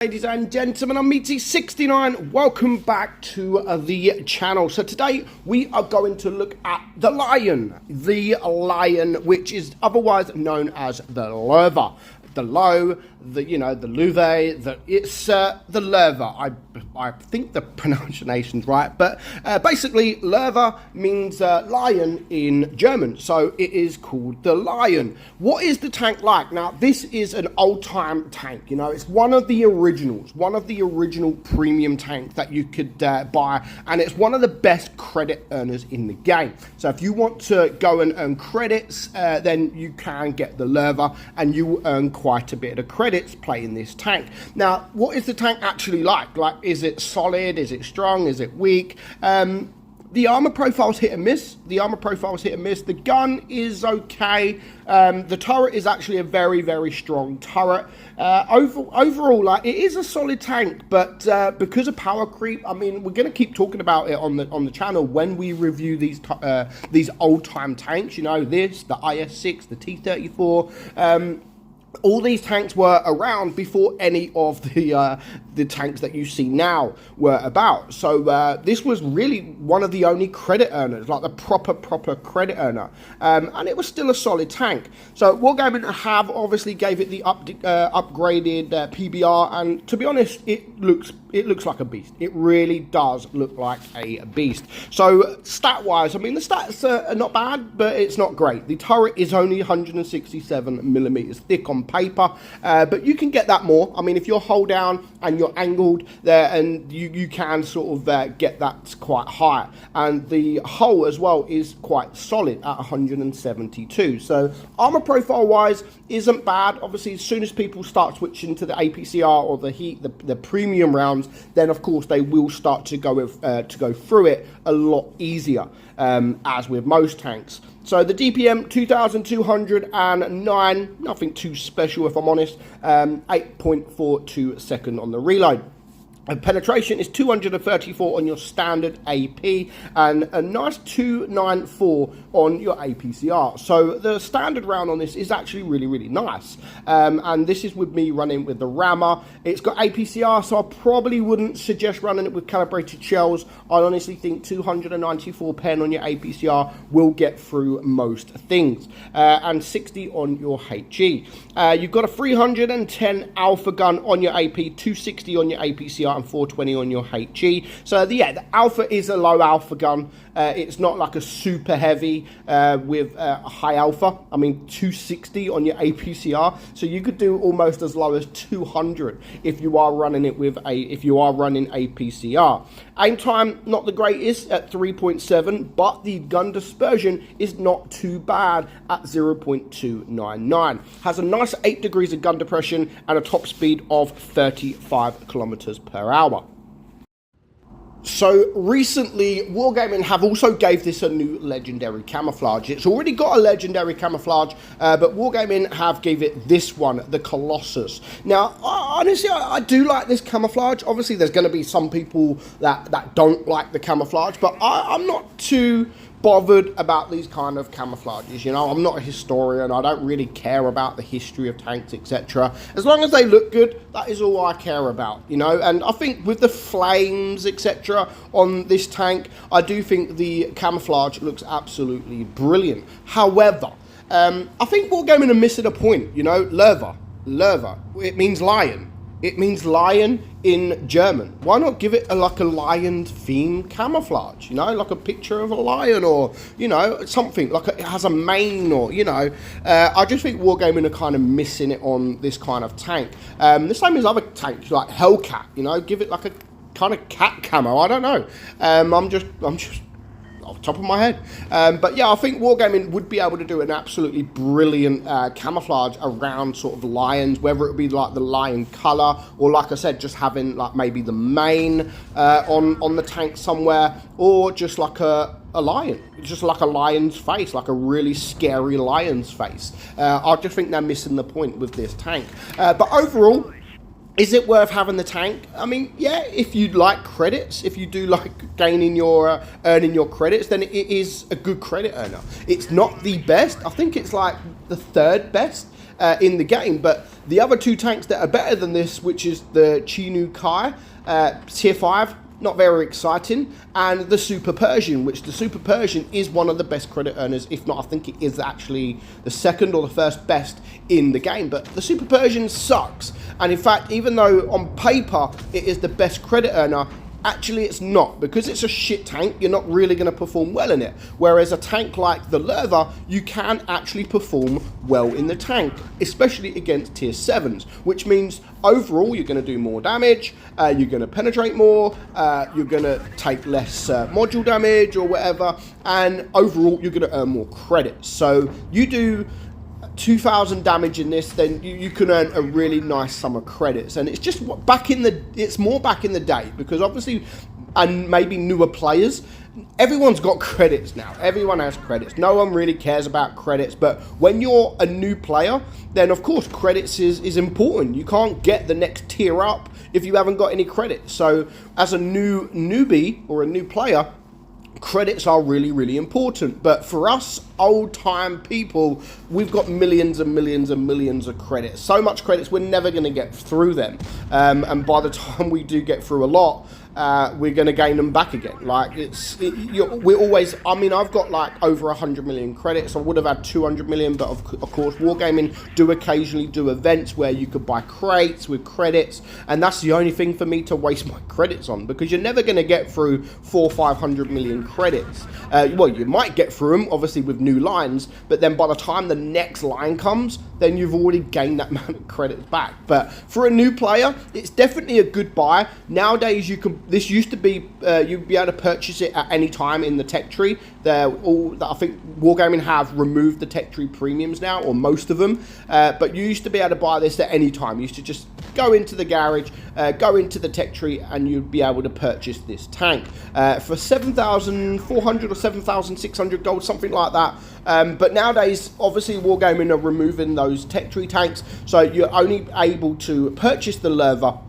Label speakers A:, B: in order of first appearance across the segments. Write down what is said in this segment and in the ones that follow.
A: Ladies and gentlemen, I'm meadsy69. Welcome back to the channel. So today we are going to look at the lion, which is otherwise known as the lurva. The low, the louve, it's the lurva. I think the pronunciation's right, but basically lurva means lion in German, so it is called the lion. What is the tank like? Now, this is an old-time tank. It's one of the originals, one of the original premium tanks that you could buy, and it's one of the best credit earners in the game. So if you want to go and earn credits, then you can get the lurva, and you will earn quite a bit of credits playing this tank. Now, what is the tank actually like? Like, is it solid? Is it strong? Is it weak? The armor profile's hit and miss. The gun is okay. The turret is actually a very, very strong turret. Overall, like, it is a solid tank, but because of power creep, I mean, we're going to keep talking about it on the channel when we review these old time tanks. This, the IS-6, the T-34. All these tanks were around before any of the tanks that you see now were about. So this was really one of the only credit earners, like the proper credit earner. And it was still a solid tank. So Wargaming have obviously gave it the upgraded PBR, and to be honest, it looks like a beast. It really does look like a beast. So stat-wise, I mean, the stats are not bad, but it's not great. The turret is only 167 millimeters thick on paper, but you can get that more. I mean, if you're hold down and you're angled there, and you can sort of get that quite high. And the hull as well is quite solid at 172. So armor profile wise isn't bad. Obviously, as soon as people start switching to the APCR or the premium rounds, then of course they will start to go through it a lot easier, as with most tanks. So the DPM 2209, nothing too special if I'm honest. 8.42 second on the reload. Penetration is 234 on your standard AP and a nice 294 on your APCR. So the standard round on this is actually really, really nice. And this is with me running with the rammer. It's got APCR, so I probably wouldn't suggest running it with calibrated shells. I honestly think 294 pen on your APCR will get through most things. And 60 on your HE. You've got a 310 alpha gun on your AP, 260 on your APCR, and 420 on your HE. So yeah, the alpha is a low alpha gun. It's not like a super heavy with a high alpha. I mean, 260 on your APCR. So you could do almost as low as 200 if you are running it with running APCR. Aim time not the greatest at 3.7, but the gun dispersion is not too bad at 0.299. Has a nice 8 degrees of gun depression and a top speed of 35 kilometers per hour. So recently, Wargaming have also gave this a new legendary camouflage. It's already got a legendary camouflage, but Wargaming have gave it this one, the Colossus. Now, honestly, I do like this camouflage. Obviously, there's going to be some people that don't like the camouflage, but I'm not too bothered about these kind of camouflages. I'm not a historian. I don't really care about the history of tanks, etc. As long as they look good, that is all I care about, And I think with the flames, etc. on this tank, I do think the camouflage looks absolutely brilliant. However, I think Wargaming are missing a point. Lurva, it means lion. It means lion in German. Why not give it like a lion theme camouflage? Like a picture of a lion, or something like it has a mane, or I just think Wargaming are kind of missing it on this kind of tank. The same as other tanks like Hellcat. Give it like a kind of cat camo. I don't know. I'm just off the top of my head. But yeah, I think Wargaming would be able to do an absolutely brilliant camouflage around sort of lions, whether it be like the lion color, or like I said, just having like maybe the mane on the tank somewhere, or just like a lion, just like a lion's face, like a really scary lion's face. I just think they're missing the point with this tank. But overall, is it worth having the tank? I mean, yeah, if you like credits, if you do like earning your credits, then it is a good credit earner. It's not the best. I think it's like the third best in the game. But the other two tanks that are better than this, which is the Chinu Kai, tier 5, not very exciting, and the Super Persian, which the Super Persian is one of the best credit earners, if not, I think it is actually the second or the first best in the game. But the Super Persian sucks, and in fact, even though on paper it is the best credit earner, actually it's not, because it's a shit tank. You're not really going to perform well in it, whereas a tank like the Lerva, you can actually perform well in the tank, especially against tier 7s, which means overall you're going to do more damage, you're going to penetrate more, you're going to take less module damage or whatever, and overall you're going to earn more credits. So you do 2,000 damage in this, then you can earn a really nice sum of credits. And it's just it's more back in the day, because obviously, and maybe newer players, everyone's got credits now. Everyone has credits. No one really cares about credits. But when you're a new player, then of course credits is important. You can't get the next tier up if you haven't got any credits. So as a newbie or a new player, credits are really, really important. But for us old-time people, we've got millions and millions and millions of credits. So much credits, we're never going to get through them. And by the time we do get through a lot, we're going to gain them back again. Like, we're always, I mean, I've got like over 100 million credits. I would have had 200 million, but of course, Wargaming do occasionally do events where you could buy crates with credits, and that's the only thing for me to waste my credits on, because you're never going to get through 400 or 500 million credits. Well, you might get through them, obviously, with new lines, but then by the time the next line comes, then you've already gained that amount of credits back. But for a new player, it's definitely a good buy. Nowadays, this used to be, you'd be able to purchase it at any time in the tech tree. I think Wargaming have removed the tech tree premiums now, or most of them. But you used to be able to buy this at any time. You used to just go into the garage, go into the tech tree, and you'd be able to purchase this tank for 7,400 or 7,600 gold, something like that. But nowadays, obviously, Wargaming are removing those tech tree tanks, so you're only able to purchase the Lerva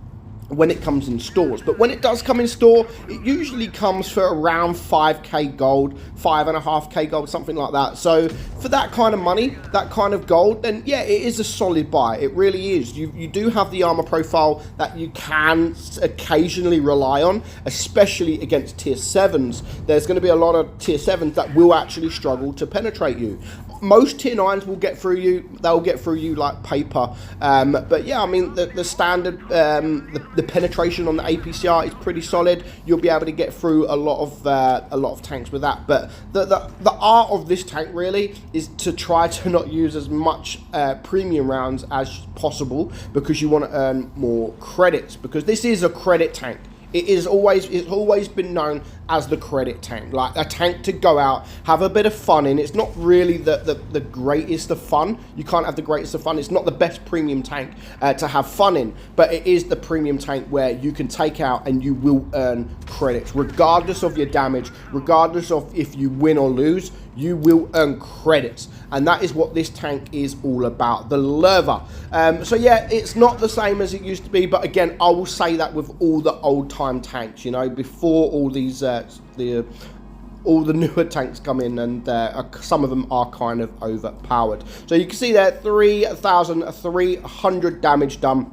A: when it comes in stores. But when it does come in store, it usually comes for around 5k gold, 5.5k gold, something like that. So for that kind of money, that kind of gold, then yeah, it is a solid buy. It really is. You do have the armor profile that you can occasionally rely on, especially against tier 7s. There's going to be a lot of tier 7s that will actually struggle to penetrate you. Most tier 9s will get through you. They'll get through you like paper. But yeah, I mean, the standard, the penetration on the APCR is pretty solid. You'll be able to get through a lot of tanks with that. But the art of this tank really is to try to not use as much premium rounds as possible, because you want to earn more credits, because this is a credit tank. It's always been known as the credit tank, like a tank to go out, have a bit of fun in. It's not really the greatest of fun. You can't have the greatest of fun. It's not the best premium tank to have fun in, but it is the premium tank where you can take out and you will earn credits, regardless of your damage, regardless of if you win or lose. You will earn credits, and that is what this tank is all about, the Lerva. So yeah, it's not the same as it used to be, but again, I will say that with all the old-time tanks, you know, before all these all the newer tanks come in, and some of them are kind of overpowered. So you can see there, 3,300 damage done.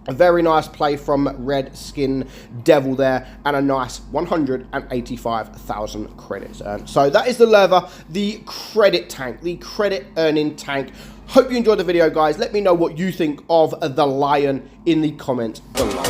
A: A very nice play from Red Skin Devil there, and a nice 185,000 credits earned. So that is the Lerva, the credit tank, the credit earning tank. Hope you enjoyed the video, guys. Let me know what you think of the Lion in the comments below.